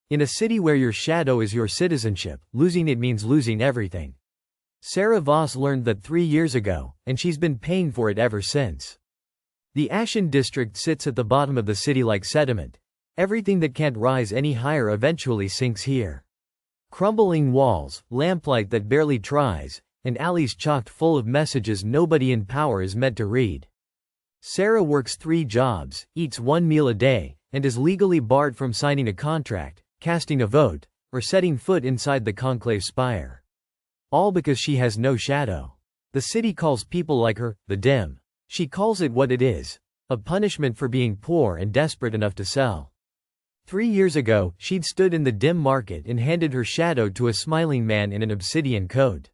In a city where your shadow is your citizenship, losing it means losing everything. Sarah Voss learned that 3 years ago, and she's been paying for it ever since. The Ashen district sits at the bottom of the city like sediment. Everything that can't rise any higher eventually sinks here. Crumbling walls, lamplight that barely tries, and alleys chocked full of messages nobody in power is meant to read. Sarah works 3 jobs, eats 1 meal a day, and is legally barred from signing a contract, casting a vote, or setting foot inside the conclave spire. All because she has no shadow. The city calls people like her, the dim. She calls it what it is, a punishment for being poor and desperate enough to sell. 3 years ago, she'd stood in the dim market and handed her shadow to a smiling man in an obsidian coat.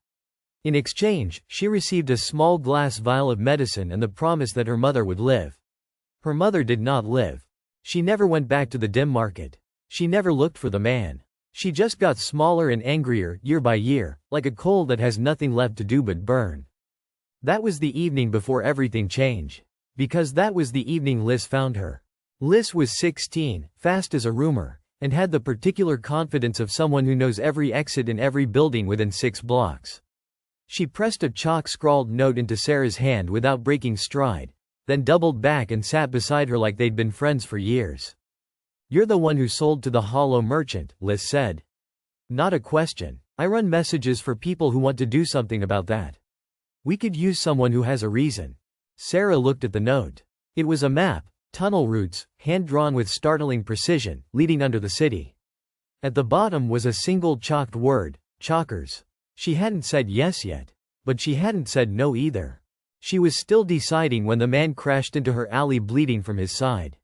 In exchange, she received a small glass vial of medicine and the promise that her mother would live. Her mother did not live. She never went back to the dim market. She never looked for the man. She just got smaller and angrier, year by year, like a coal that has nothing left to do but burn. That was the evening before everything changed. Because that was the evening Liz found her. Liz was 16, fast as a rumor, and had the particular confidence of someone who knows every exit in every building within 6 blocks. She pressed a chalk-scrawled note into Sarah's hand without breaking stride, then doubled back and sat beside her like they'd been friends for years. "You're the one who sold to the hollow merchant," Liz said. "Not a question. I run messages for people who want to do something about that. We could use someone who has a reason." Sarah looked at the note. It was a map, tunnel routes, hand-drawn with startling precision, leading under the city. At the bottom was a single chalked word, Chalkers. She hadn't said yes yet. But she hadn't said no either. She was still deciding when the man crashed into her alley bleeding from his side.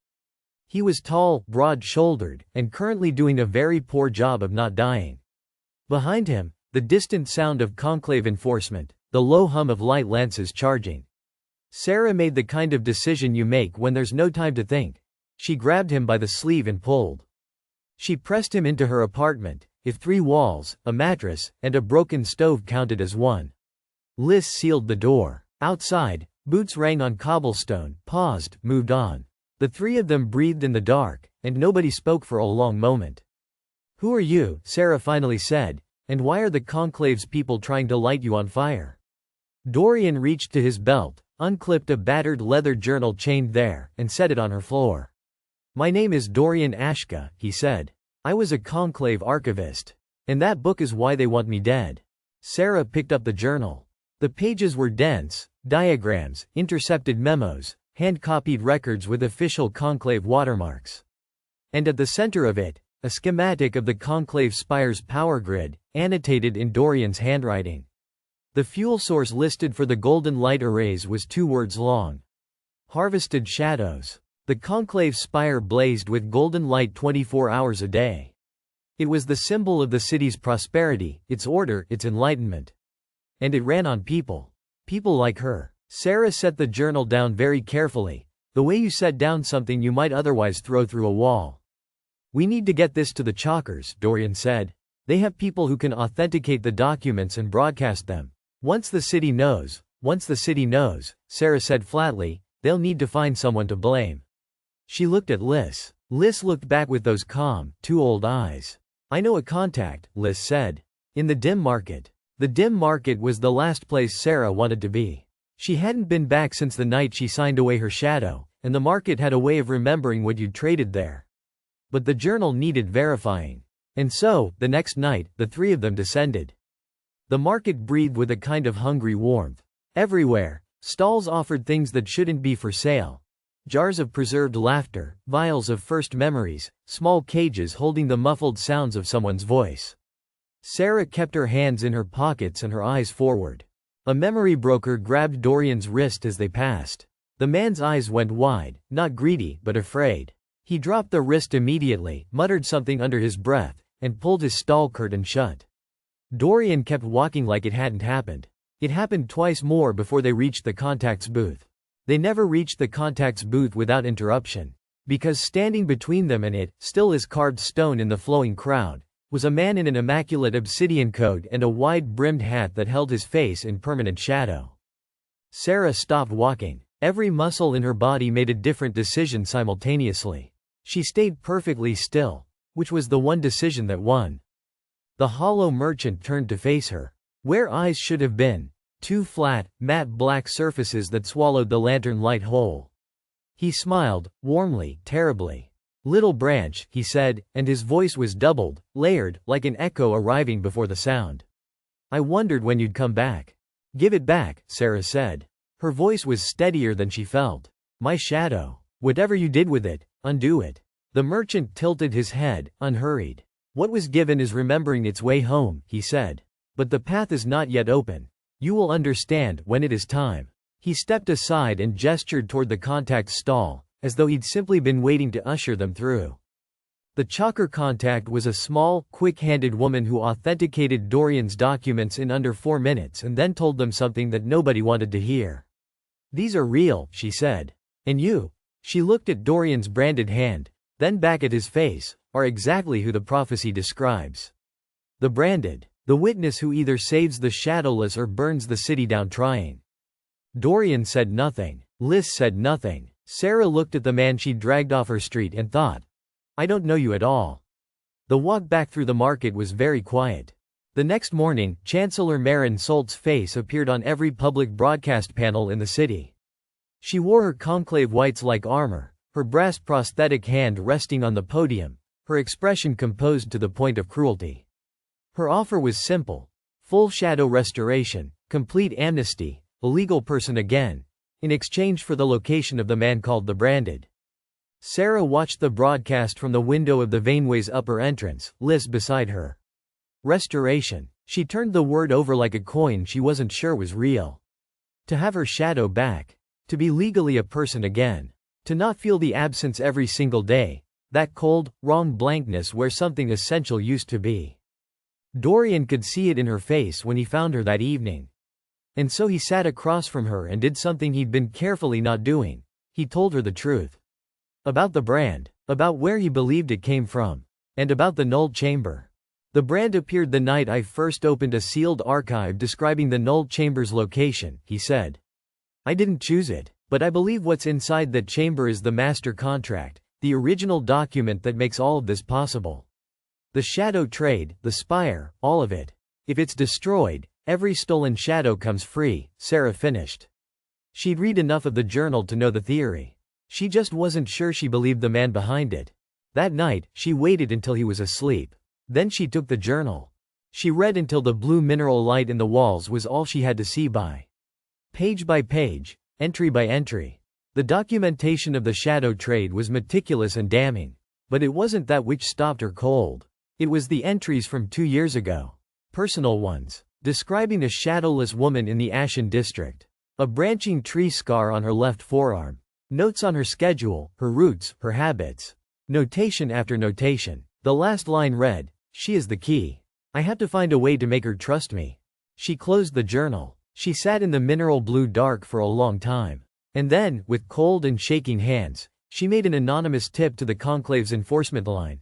He was tall, broad-shouldered, and currently doing a very poor job of not dying. Behind him, the distant sound of conclave enforcement, the low hum of light lances charging. Sarah made the kind of decision you make when there's no time to think. She grabbed him by the sleeve and pulled. She pressed him into her apartment, if 3 walls, a mattress, and a broken stove counted as one. Liz sealed the door. Outside, boots rang on cobblestone, paused, moved on. The 3 of them breathed in the dark, and nobody spoke for a long moment. "Who are you?" Sarah finally said, "and why are the conclave's people trying to light you on fire?" Dorian reached to his belt, unclipped a battered leather journal chained there, and set it on her floor. "My name is Dorian Ashka," he said. "I was a conclave archivist. And that book is why they want me dead." Sarah picked up the journal. The pages were dense, diagrams, intercepted memos, hand-copied records with official conclave watermarks. And at the center of it, a schematic of the conclave spire's power grid, annotated in Dorian's handwriting. The fuel source listed for the golden light arrays was 2 words long. Harvested shadows. The conclave spire blazed with golden light 24 hours a day. It was the symbol of the city's prosperity, its order, its enlightenment. And it ran on people. People like her. Sarah set the journal down very carefully, the way you set down something you might otherwise throw through a wall. "We need to get this to the Chalkers," Dorian said. "They have people who can authenticate the documents and broadcast them. Once the city knows," Sarah said flatly, "they'll need to find someone to blame." She looked at Liz. Liz looked back with those calm, 2 old eyes. "I know a contact," Liz said. "In the dim market." The dim market was the last place Sarah wanted to be. She hadn't been back since the night she signed away her shadow, and the market had a way of remembering what you'd traded there. But the journal needed verifying. And so, the next night, the 3 of them descended. The market breathed with a kind of hungry warmth. Everywhere, stalls offered things that shouldn't be for sale. Jars of preserved laughter, vials of first memories, small cages holding the muffled sounds of someone's voice. Sarah kept her hands in her pockets and her eyes forward. A memory broker grabbed Dorian's wrist as they passed. The man's eyes went wide, not greedy, but afraid. He dropped the wrist immediately, muttered something under his breath, and pulled his stall curtain shut. Dorian kept walking like it hadn't happened. It happened twice more before they reached the contact's booth. They never reached the contact's booth without interruption. Because standing between them and it, still as carved stone in the flowing crowd, was a man in an immaculate obsidian coat and a wide-brimmed hat that held his face in permanent shadow. Sarah stopped walking. Every muscle in her body made a different decision simultaneously. She stayed perfectly still, Which was the one decision that won? The hollow merchant turned to face her. Where eyes should have been. Two flat, matte black surfaces that swallowed the lantern light whole. He smiled, warmly, terribly. "Little branch," he said, and his voice was doubled, layered, like an echo arriving before the sound. "I wondered when you'd come back." "Give it back," Sarah said. Her voice was steadier than she felt. "My shadow. Whatever you did with it, undo it." The merchant tilted his head, unhurried. "What was given is remembering its way home," he said. "But the path is not yet open. You will understand when it is time." He stepped aside and gestured toward the contact stall, as though he'd simply been waiting to usher them through. The chalker contact was a small, quick-handed woman who authenticated Dorian's documents in under 4 minutes and then told them something that nobody wanted to hear. "These are real," she said. "And you," she looked at Dorian's branded hand, then back at his face, "are exactly who the prophecy describes. The branded. The witness who either saves the shadowless or burns the city down trying." Dorian said nothing. Liz said nothing. Sarah looked at the man she'd dragged off her street and thought, "I don't know you at all." The walk back through the market was very quiet. The next morning, Chancellor Marin Solt's face appeared on every public broadcast panel in the city. She wore her conclave whites-like armor, her brass prosthetic hand resting on the podium, her expression composed to the point of cruelty. Her offer was simple: full shadow restoration, complete amnesty, a legal person again, in exchange for the location of the man called the Branded. Sarah watched the broadcast from the window of the Vaneway's upper entrance, Liz beside her. Restoration. She turned the word over like a coin she wasn't sure was real. To have her shadow back. To be legally a person again. To not feel the absence every single day, that cold, wrong blankness where something essential used to be. Dorian could see it in her face when he found her that evening. And so he sat across from her and did something he'd been carefully not doing. He told her the truth. About the brand, about where he believed it came from, and about the Null Chamber. "The brand appeared the night I first opened a sealed archive describing the Null Chamber's location," he said. "I didn't choose it, but I believe what's inside that chamber is the master contract, the original document that makes all of this possible. The shadow trade, the spire, all of it. If it's destroyed, every stolen shadow comes free," Sarah finished. She'd read enough of the journal to know the theory. She just wasn't sure she believed the man behind it. That night, she waited until he was asleep. Then she took the journal. She read until the blue mineral light in the walls was all she had to see by page, entry by entry. The documentation of the shadow trade was meticulous and damning. But it wasn't that which stopped her cold. It was the entries from 2 years ago. Personal ones. Describing a shadowless woman in the Ashen district. A branching tree scar on her left forearm. Notes on her schedule, her routes, her habits. Notation after notation. The last line read, "She is the key. I have to find a way to make her trust me." She closed the journal. She sat in the mineral blue dark for a long time. And then, with cold and shaking hands, she made an anonymous tip to the Conclave's enforcement line.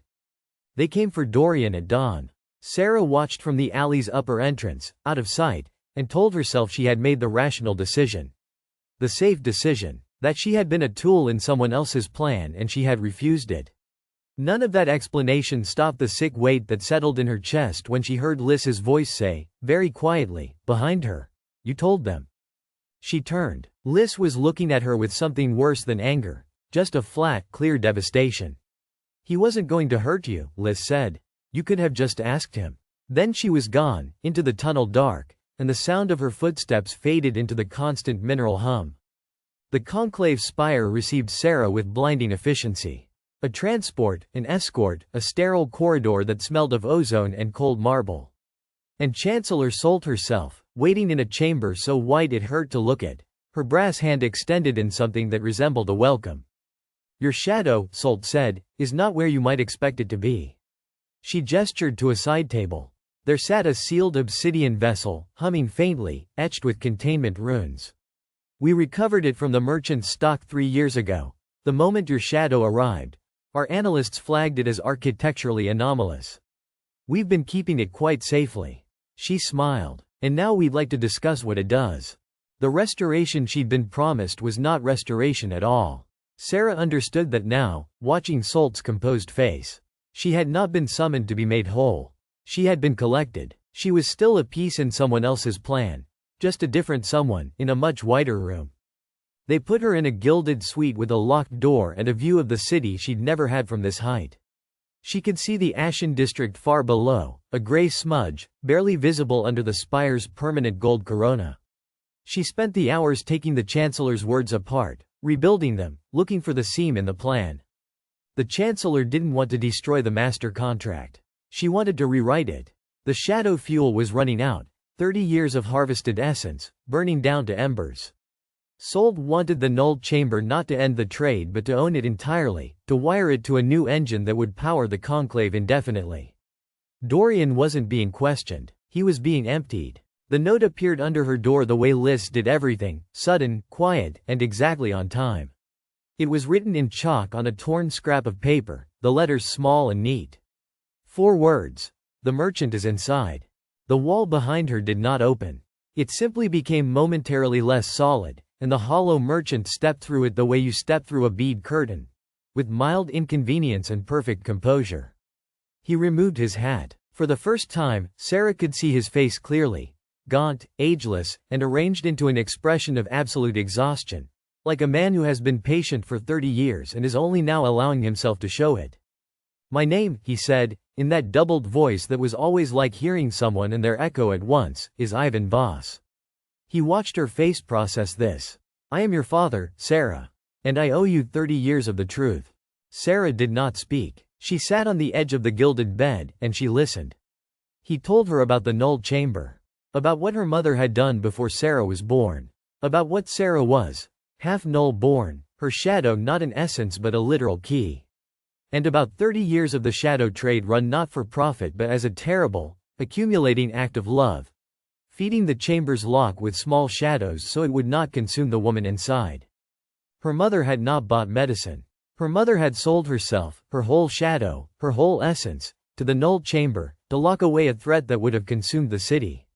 They came for Dorian at dawn. Sarah watched from the alley's upper entrance, out of sight, and told herself she had made the rational decision. The safe decision. That she had been a tool in someone else's plan and she had refused it. None of that explanation stopped the sick weight that settled in her chest when she heard Liz's voice say, very quietly, behind her, "You told them." She turned. Liz was looking at her with something worse than anger, just a flat, clear devastation. "He wasn't going to hurt you," Liz said. "You could have just asked him." Then she was gone, into the tunnel dark, and the sound of her footsteps faded into the constant mineral hum. The conclave spire received Sarah with blinding efficiency. A transport, an escort, a sterile corridor that smelled of ozone and cold marble. And Chancellor Solt herself, waiting in a chamber so white it hurt to look at, her brass hand extended in something that resembled a welcome. "Your shadow," Solt said, "is not where you might expect it to be." She gestured to a side table. There sat a sealed obsidian vessel, humming faintly, etched with containment runes. "We recovered it from the merchant's stock 3 years ago. The moment your shadow arrived, our analysts flagged it as architecturally anomalous. We've been keeping it quite safely." She smiled. "And now we'd like to discuss what it does." The restoration she'd been promised was not restoration at all. Sarah understood that now, watching Solt's composed face. She had not been summoned to be made whole. She had been collected. She was still a piece in someone else's plan. Just a different someone, in a much wider room. They put her in a gilded suite with a locked door and a view of the city she'd never had from this height. She could see the Ashen district far below, a gray smudge, barely visible under the spire's permanent gold corona. She spent the hours taking the Chancellor's words apart, rebuilding them, looking for the seam in the plan. The Chancellor didn't want to destroy the master contract. She wanted to rewrite it. The shadow fuel was running out, 30 years of harvested essence, burning down to embers. Sold wanted the null chamber not to end the trade but to own it entirely, to wire it to a new engine that would power the conclave indefinitely. Dorian wasn't being questioned. He was being emptied. The note appeared under her door the way Liz did everything, sudden, quiet, and exactly on time. It was written in chalk on a torn scrap of paper, the letters small and neat. 4 words. The merchant is inside. The wall behind her did not open. It simply became momentarily less solid, and the hollow merchant stepped through it the way you step through a bead curtain, with mild inconvenience and perfect composure. He removed his hat. For the first time, Sarah could see his face clearly, gaunt, ageless, and arranged into an expression of absolute exhaustion, like a man who has been patient for 30 years and is only now allowing himself to show it. "My name," he said, in that doubled voice that was always like hearing someone and their echo at once, "is Ivan Voss." He watched her face process this. "I am your father, Sarah. And I owe you 30 years of the truth." Sarah did not speak. She sat on the edge of the gilded bed, and she listened. He told her about the null chamber. About what her mother had done before Sarah was born. About what Sarah was. Half null born, her shadow not an essence but a literal key. And about 30 years of the shadow trade run not for profit but as a terrible, accumulating act of love. Feeding the chamber's lock with small shadows so it would not consume the woman inside. Her mother had not bought medicine. Her mother had sold herself, her whole shadow, her whole essence, to the null chamber, to lock away a threat that would have consumed the city.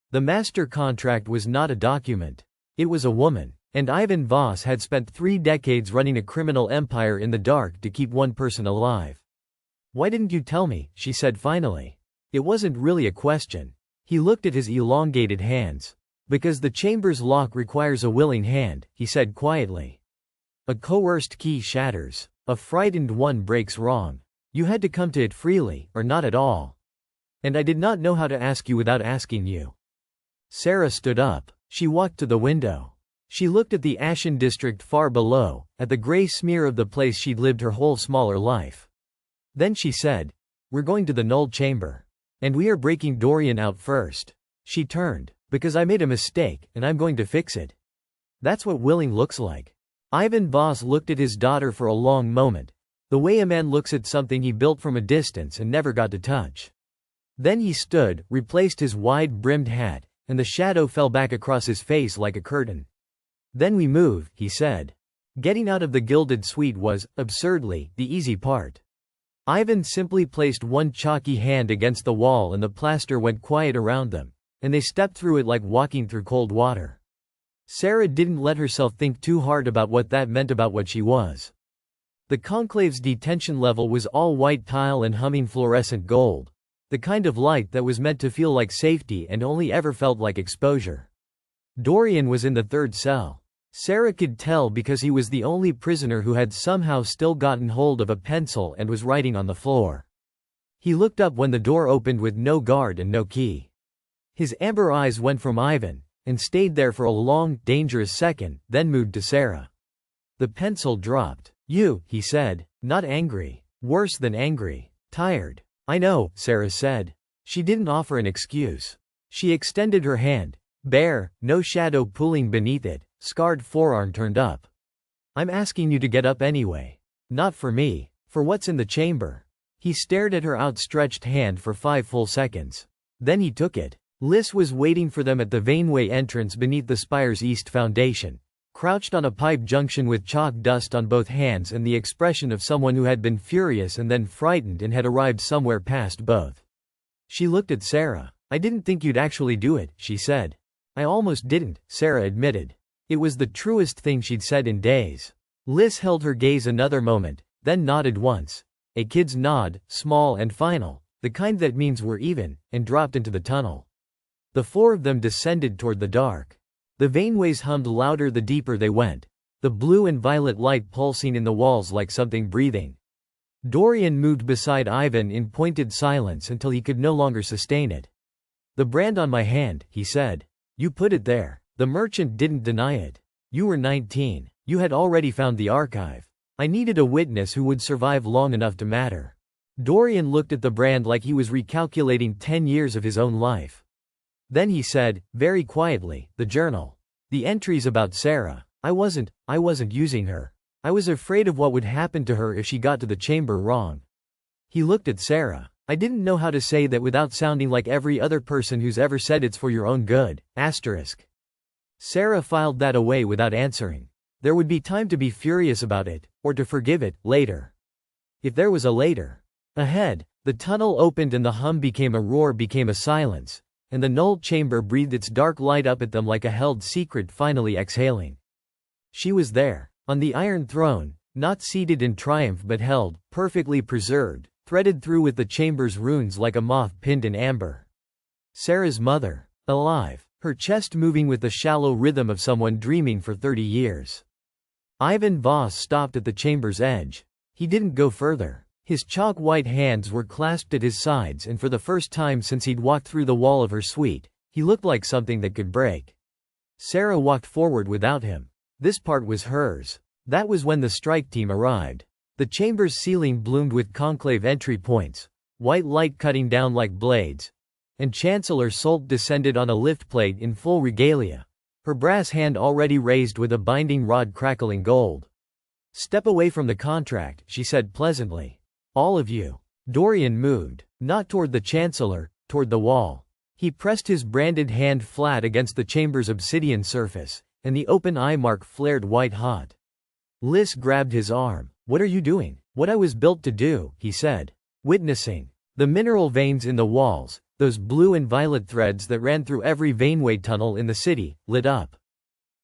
The master contract was not a document. It was a woman. And Ivan Voss had spent 3 decades running a criminal empire in the dark to keep one person alive. "Why didn't you tell me?" she said finally. It wasn't really a question. He looked at his elongated hands. "Because the chamber's lock requires a willing hand," he said quietly. "A coerced key shatters. A frightened one breaks wrong. You had to come to it freely, or not at all. And I did not know how to ask you without asking you." Sarah stood up. She walked to the window. She looked at the Ashen district far below, at the gray smear of the place she'd lived her whole smaller life. Then she said, "We're going to the null chamber. And we are breaking Dorian out first." She turned. "Because I made a mistake, and I'm going to fix it." That's what willing looks like. Ivan Voss looked at his daughter for a long moment, the way a man looks at something he built from a distance and never got to touch. Then he stood, replaced his wide-brimmed hat, and the shadow fell back across his face like a curtain. "Then we move," he said. Getting out of the gilded suite was, absurdly, the easy part. Ivan simply placed one chalky hand against the wall and the plaster went quiet around them, and they stepped through it like walking through cold water. Sarah didn't let herself think too hard about what that meant about what she was. The conclave's detention level was all white tile and humming fluorescent gold, the kind of light that was meant to feel like safety and only ever felt like exposure. Dorian was in the 3rd cell. Sarah could tell because he was the only prisoner who had somehow still gotten hold of a pencil and was writing on the floor. He looked up when the door opened with no guard and no key. His amber eyes went from Ivan, and stayed there for a long, dangerous second, then moved to Sarah. The pencil dropped. "You," he said, not angry. Worse than angry. Tired. "I know," Sarah said. She didn't offer an excuse. She extended her hand. Bare, no shadow pulling beneath it. Scarred forearm turned up. "I'm asking you to get up anyway. Not for me. For what's in the chamber." He stared at her outstretched hand for 5 full seconds. Then he took it. Liz was waiting for them at the Vaneway entrance beneath the spire's east foundation, crouched on a pipe junction with chalk dust on both hands and the expression of someone who had been furious and then frightened and had arrived somewhere past both. She looked at Sarah. "I didn't think you'd actually do it," she said. "I almost didn't," Sarah admitted. It was the truest thing she'd said in days. Liz held her gaze another moment, then nodded once. A kid's nod, small and final, the kind that means we're even, and dropped into the tunnel. The four of them descended toward the dark. The vaneways hummed louder the deeper they went, the blue and violet light pulsing in the walls like something breathing. Dorian moved beside Ivan in pointed silence until he could no longer sustain it. "The brand on my hand," he said. "You put it there." The merchant didn't deny it. "You were 19. You had already found the archive. I needed a witness who would survive long enough to matter." Dorian looked at the brand like he was recalculating 10 years of his own life. Then he said, very quietly, "The journal. The entries about Sarah. I wasn't using her. I was afraid of what would happen to her if she got to the chamber wrong." He looked at Sarah. "I didn't know how to say that without sounding like every other person who's ever said it's for your own good." Sarah filed that away without answering. There would be time to be furious about it, or to forgive it, later. If there was a later. Ahead, the tunnel opened and the hum became a roar, became a silence, and the null chamber breathed its dark light up at them like a held secret finally exhaling. She was there, on the Iron Throne, not seated in triumph but held, perfectly preserved, threaded through with the chamber's runes like a moth pinned in amber. Sarah's mother. Alive, her chest moving with the shallow rhythm of someone dreaming for 30 years. Ivan Voss stopped at the chamber's edge. He didn't go further. His chalk-white hands were clasped at his sides, and for the first time since he'd walked through the wall of her suite, he looked like something that could break. Sarah walked forward without him. This part was hers. That was when the strike team arrived. The chamber's ceiling bloomed with conclave entry points, white light cutting down like blades, and Chancellor Solt descended on a lift plate in full regalia, her brass hand already raised with a binding rod crackling gold. "Step away from the contract," she said pleasantly. "All of you." Dorian moved, not toward the Chancellor, toward the wall. He pressed his branded hand flat against the chamber's obsidian surface, and the open eye mark flared white-hot. Liz grabbed his arm. "What are you doing?" "What I was built to do," he said. "Witnessing." The mineral veins in the walls, those blue and violet threads that ran through every vaneway tunnel in the city, lit up.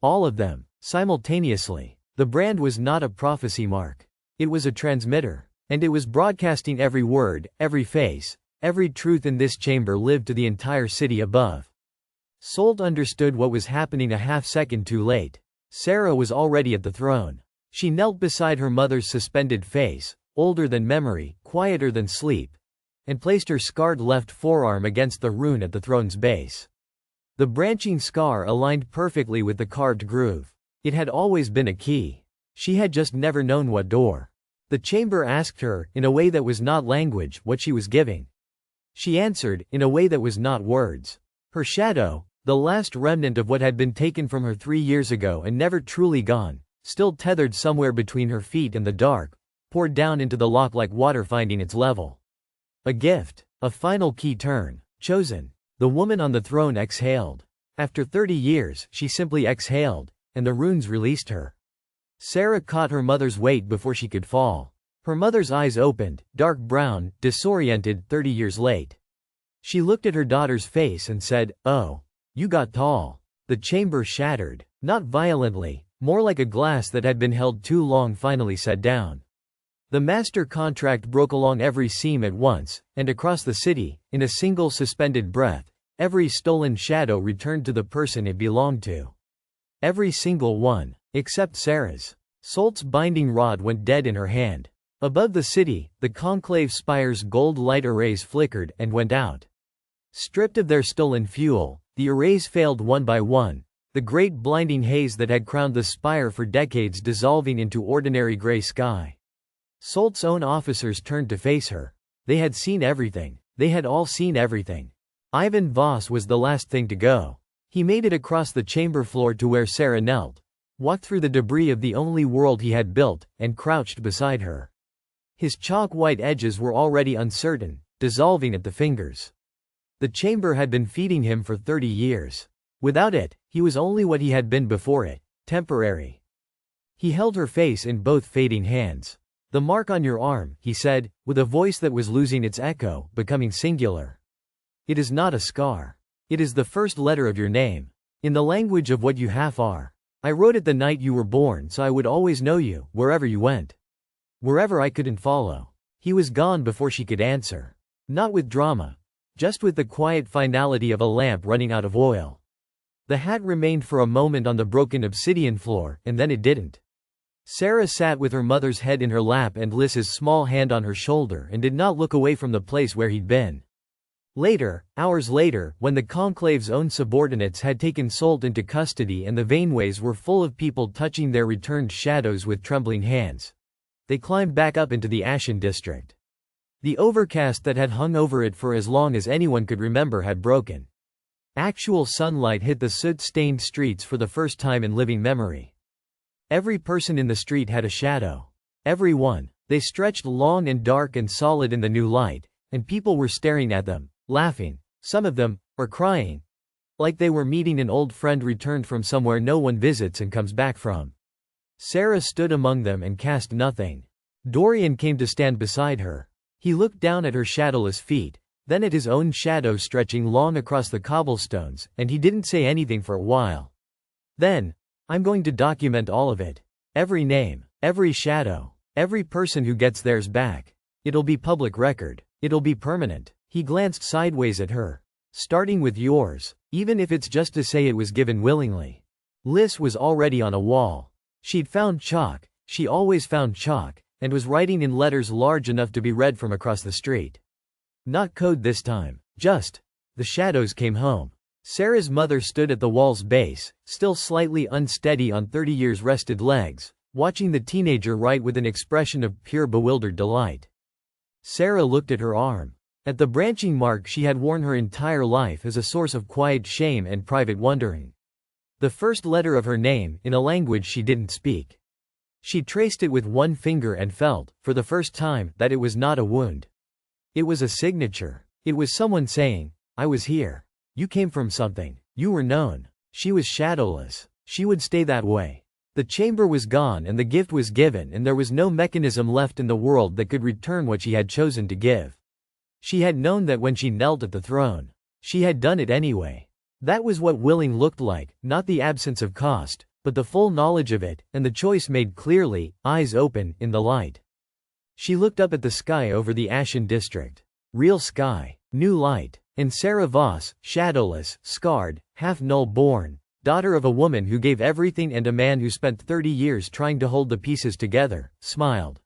All of them, simultaneously. The brand was not a prophecy mark. It was a transmitter. And it was broadcasting every word, every face, every truth in this chamber lived to the entire city above. Solt understood what was happening a half-second too late. Sarah was already at the throne. She knelt beside her mother's suspended face, older than memory, quieter than sleep, and placed her scarred left forearm against the rune at the throne's base. The branching scar aligned perfectly with the carved groove. It had always been a key. She had just never known what door. The chamber asked her, in a way that was not language, what she was giving. She answered, in a way that was not words. Her shadow, the last remnant of what had been taken from her 3 years ago and never truly gone, still tethered somewhere between her feet and the dark, poured down into the lock like water finding its level. A gift. A final key turn. Chosen. The woman on the throne exhaled. After 30 years, she simply exhaled, and the runes released her. Sarah caught her mother's weight before she could fall. Her mother's eyes opened, dark brown, disoriented, 30 years late. She looked at her daughter's face and said, "Oh, you got tall." The chamber shattered. Not violently, more like a glass that had been held too long finally set down. The master contract broke along every seam at once, and across the city, in a single suspended breath, every stolen shadow returned to the person it belonged to. Every single one. Except Sarah's. Solt's binding rod went dead in her hand. Above the city, the conclave spire's gold light arrays flickered and went out. Stripped of their stolen fuel, the arrays failed one by one, the great blinding haze that had crowned the spire for decades dissolving into ordinary gray sky. Solt's own officers turned to face her. They had seen everything. They had all seen everything. Ivan Voss was the last thing to go. He made it across the chamber floor to where Sarah knelt, walked through the debris of the only world he had built, and crouched beside her. His chalk-white edges were already uncertain, dissolving at the fingers. The chamber had been feeding him for 30 years. Without it, he was only what he had been before it, temporary. He held her face in both fading hands. "The mark on your arm," he said, with a voice that was losing its echo, becoming singular. "It is not a scar. It is the first letter of your name. In the language of what you half are. I wrote it the night you were born so I would always know you, wherever you went. Wherever I couldn't follow." He was gone before she could answer. Not with drama. Just with the quiet finality of a lamp running out of oil. The hat remained for a moment on the broken obsidian floor, and then it didn't. Sarah sat with her mother's head in her lap and Lys's small hand on her shoulder and did not look away from the place where he'd been. Later, hours later, when the conclave's own subordinates had taken Solt into custody and the Vaneways were full of people touching their returned shadows with trembling hands, they climbed back up into the Ashen district. The overcast that had hung over it for as long as anyone could remember had broken. Actual sunlight hit the soot-stained streets for the first time in living memory. Every person in the street had a shadow. Every one. They stretched long and dark and solid in the new light, and people were staring at them, laughing, some of them, or crying. Like they were meeting an old friend returned from somewhere no one visits and comes back from. Sarah stood among them and cast nothing. Dorian came to stand beside her. He looked down at her shadowless feet, then at his own shadow stretching long across the cobblestones, and he didn't say anything for a while. Then, I'm going to document all of it. Every name, every shadow, every person who gets theirs back. It'll be public record. It'll be permanent. He glanced sideways at her. Starting with yours, even if it's just to say it was given willingly. Lys was already on a wall. She'd found chalk, she always found chalk, and was writing in letters large enough to be read from across the street. Not code this time, just, the shadows came home. Sarah's mother stood at the wall's base, still slightly unsteady on 30 years' rested legs, watching the teenager write with an expression of pure bewildered delight. Sarah looked at her arm. At the branching mark she had worn her entire life as a source of quiet shame and private wondering. The first letter of her name, in a language she didn't speak. She traced it with one finger and felt, for the first time, that it was not a wound. It was a signature. It was someone saying, I was here. You came from something. You were known. She was shadowless. She would stay that way. The chamber was gone and the gift was given and there was no mechanism left in the world that could return what she had chosen to give. She had known that when she knelt at the throne. She had done it anyway. That was what willing looked like, not the absence of cost, but the full knowledge of it, and the choice made clearly, eyes open, in the light. She looked up at the sky over the Ashen district. Real sky. New light. And Sarah Voss, shadowless, scarred, half-null born, daughter of a woman who gave everything and a man who spent 30 years trying to hold the pieces together, smiled.